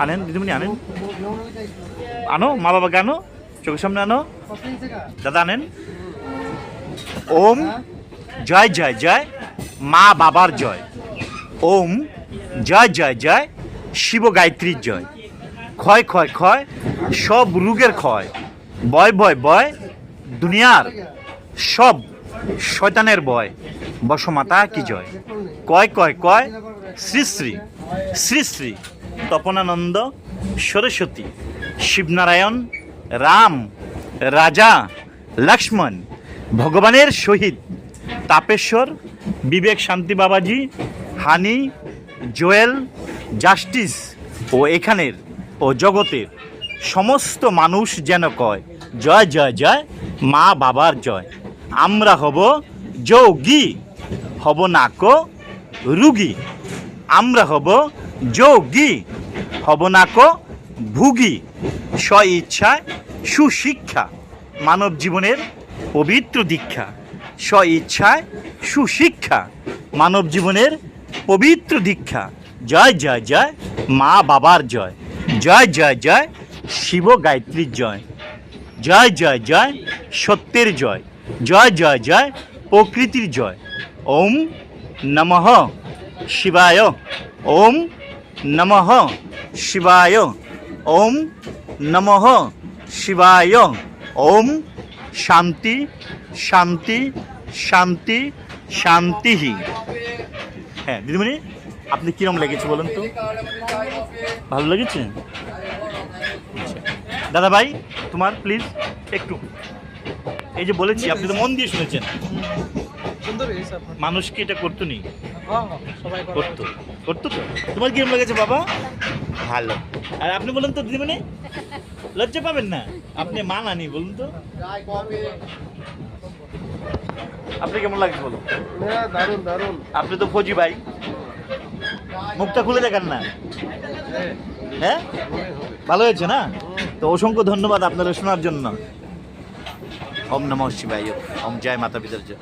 আনেন দিদিমণি, আনেন, আনো, মা বাবাকে আনো, চোখের সামনে আনো, দাদা আনেন। ওম জয় জয় জয় মা বাবার জয়। ওম জয় জয় জয় শিব গায়ত্রীর জয়। ক্ষয় ক্ষয় ক্ষয় সব রোগের ক্ষয়। বয় বয় বয় দুনিয়ার সব শয়তানের বয়। বসমাতা কি জয়। কয় কয় কয় শ্রী শ্রী শ্রী শ্রী তপনানন্দ সরস্বতী শিবনারায়ণ রাম রাজা লক্ষ্মণ ভগবানের সহিত তাপেশ্বর বিবেক শান্তি বাবাজি হানি জোয়েল জাস্টিস ও এখানের ও জগতের সমস্ত মানুষ যেন কয় জয় জয় জয় মা বাবার জয়। আমরা হব যোগী, হব না কো রুগী। আমরা হব যোগী, হব না কো ভুগী। স্ব ইচ্ছায় সুশিক্ষা মানব জীবনের পবিত্র দীক্ষা। স্ব ইচ্ছায় সুশিক্ষা মানব জীবনের পবিত্র দীক্ষা। জয় জয় জয় মা বাবার জয়। জয় জয় জয় শিব গায়ত্রীর জয়। জয় জয় জয় সত্যের জয়। জয় জয় জয় প্রকৃতির জয়। ওম নমঃ শিবায়। ওম নমঃ শিবায়। ওম নমঃ শিবায়। ওম শান্তি শান্তি শান্তি শান্তি। হ্যাঁ দিদিমণি, আপনি কিরম লেগেছে বলুন তো? ভালো লেগেছে? দাদা ভাই তোমার প্লিজ একটু, এই যে বলেছি আপনি তো মন দিয়ে শুনেছেন, মানুষ কি এটা করতো নি? করতো, করতো তো। তোমার কিরম লেগেছে বাবা? ভালো। আর আপনি বলুন তো দিদিমণি, লজ্জা পাবেন না, আপনি মা নানি, বলুন তো আপনি কেমন লাগছে বলুন? দারুন দারুন। আপনি তো ফৌজি ভাই, মুখটা খুলে দেখান না। হ্যাঁ ভালো হয়েছে না? তো অসংখ্য ধন্যবাদ আপনারা শোনার জন্য। ওম নমঃ শিবায়। ওম জয় মাতা পিতার জয়।